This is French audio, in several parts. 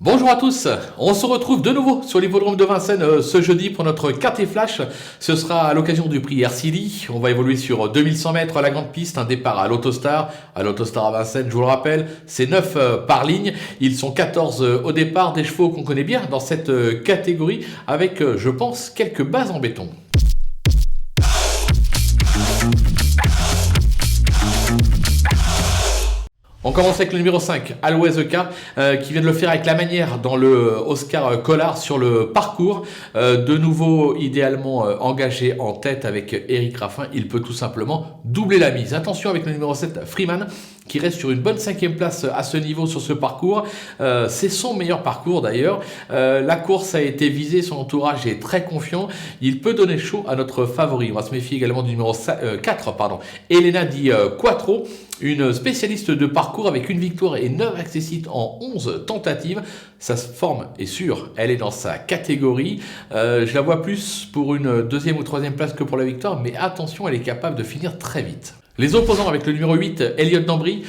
Bonjour à tous, on se retrouve de nouveau sur l'hippodrome de Vincennes ce jeudi pour notre quartier flash. Ce sera à l'occasion du prix Ercili. On va évoluer sur 2100 mètres à la grande piste, un départ à l'Autostar. À l'Autostar à Vincennes, je vous le rappelle, c'est 9 par ligne. Ils sont 14 au départ, des chevaux qu'on connaît bien dans cette catégorie avec, je pense, quelques bases en béton. On commence avec le numéro 5, Always K, qui vient de le faire avec la manière dans le Oscar Collard sur le parcours. De nouveau, idéalement engagé en tête avec Eric Raffin, il peut tout simplement doubler la mise. Attention avec le numéro 7, Freeman, qui reste sur une bonne 5e place à ce niveau sur ce parcours. C'est son meilleur parcours d'ailleurs. La course a été visée, son entourage est très confiant. Il peut donner chaud à notre favori. On va se méfier également du numéro 4, Elena Di Quattro, une spécialiste de parcours avec une victoire et 9 accessites en 11 tentatives. Sa forme est sûre, elle est dans sa catégorie. Je la vois plus pour une 2e ou 3e place que pour la victoire, mais attention, elle est capable de finir très vite. Les opposants avec le numéro 8, Elliott Dambry,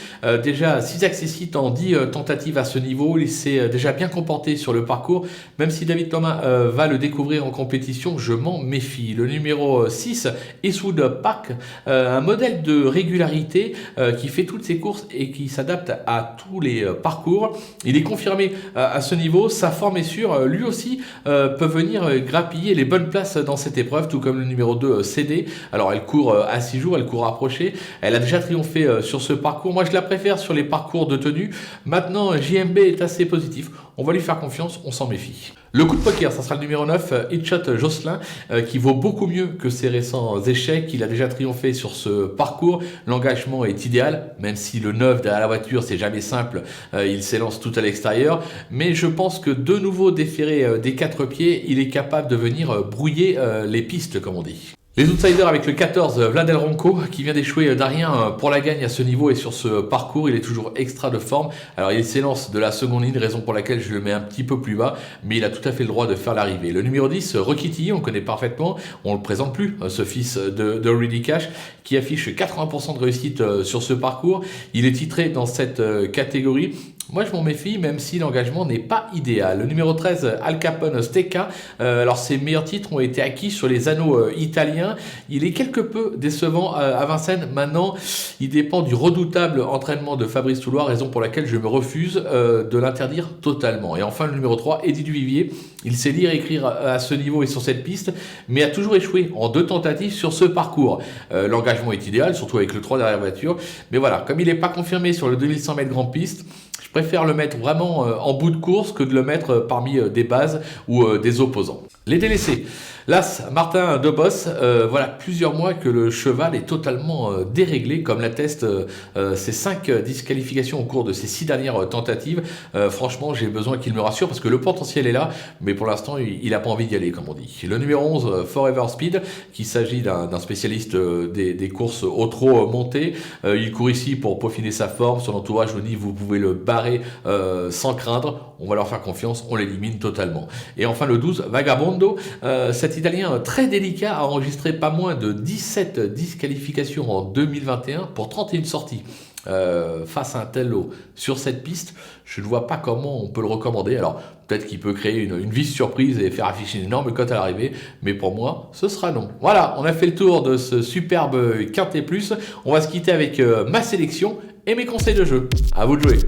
déjà 6 accessites en 10 tentatives à ce niveau. Il s'est déjà bien comporté sur le parcours. Même si David Thomas va le découvrir en compétition, je m'en méfie. Le numéro 6, Eastwood Park, un modèle de régularité qui fait toutes ses courses et qui s'adapte à tous les parcours. Il est confirmé à ce niveau. Sa forme est sûre. Lui aussi peut venir grappiller les bonnes places dans cette épreuve, tout comme le numéro 2, CD. Alors elle court à 6 jours, elle court rapprochée. Elle a déjà triomphé sur ce parcours. Moi, je la préfère sur les parcours de tenue. Maintenant, JMB est assez positif. On va lui faire confiance, on s'en méfie. Le coup de poker, ça sera le numéro 9, Hitshot Jocelyn, qui vaut beaucoup mieux que ses récents échecs. Il a déjà triomphé sur ce parcours. L'engagement est idéal, même si le 9 derrière la voiture, c'est jamais simple. Il s'élance tout à l'extérieur. Mais je pense que de nouveau déféré des 4 pieds, il est capable de venir brouiller les pistes, comme on dit. Les outsiders avec le 14, Vladel Ronco, qui vient d'échouer d'Arien pour la gagne à ce niveau et sur ce parcours. Il est toujours extra de forme. Alors il s'élance de la seconde ligne, raison pour laquelle je le mets un petit peu plus bas, mais il a tout à fait le droit de faire l'arrivée. Le numéro 10, Rokiti, on connaît parfaitement, on ne le présente plus, ce fils de Rudy Cash, qui affiche 80% de réussite sur ce parcours. Il est titré dans cette catégorie. Moi, je m'en méfie, même si l'engagement n'est pas idéal. Le numéro 13, Al Capone Stecca. Alors, ses meilleurs titres ont été acquis sur les anneaux italiens. Il est quelque peu décevant à Vincennes. Maintenant, il dépend du redoutable entraînement de Fabrice Toulois, raison pour laquelle je me refuse de l'interdire totalement. Et enfin, le numéro 3, Eddie Duvivier. Il sait lire et écrire à ce niveau et sur cette piste, mais a toujours échoué en 2 tentatives sur ce parcours. L'engagement est idéal, surtout avec le 3 derrière la voiture. Mais voilà, comme il n'est pas confirmé sur le 2100 mètres grande piste, je préfère le mettre vraiment en bout de course que de le mettre parmi des bases ou des opposants. Les délaissés. L'As Martin Debos, voilà plusieurs mois que le cheval est totalement déréglé, comme l'attestent ses 5 disqualifications au cours de ses 6 dernières tentatives. Franchement, j'ai besoin qu'il me rassure parce que le potentiel est là, mais pour l'instant, il n'a pas envie d'y aller, comme on dit. Le numéro 11, Forever Speed, qu'il s'agit d'un spécialiste des courses au trot monté. Il court ici pour peaufiner sa forme. Son entourage nous dit, vous pouvez le barrer sans craindre. On va leur faire confiance, on l'élimine totalement. Et enfin, le 12, Vagabondo, cet Italien très délicat a enregistré pas moins de 17 disqualifications en 2021 pour 31 sorties. Face à un tel lot sur cette piste, je ne vois pas comment on peut le recommander. Alors peut-être qu'il peut créer une vive surprise et faire afficher une énorme cote à l'arrivée, mais pour moi ce sera non. Voilà, on a fait le tour de ce superbe Quintet Plus. On va se quitter avec ma sélection et mes conseils de jeu. À vous de jouer.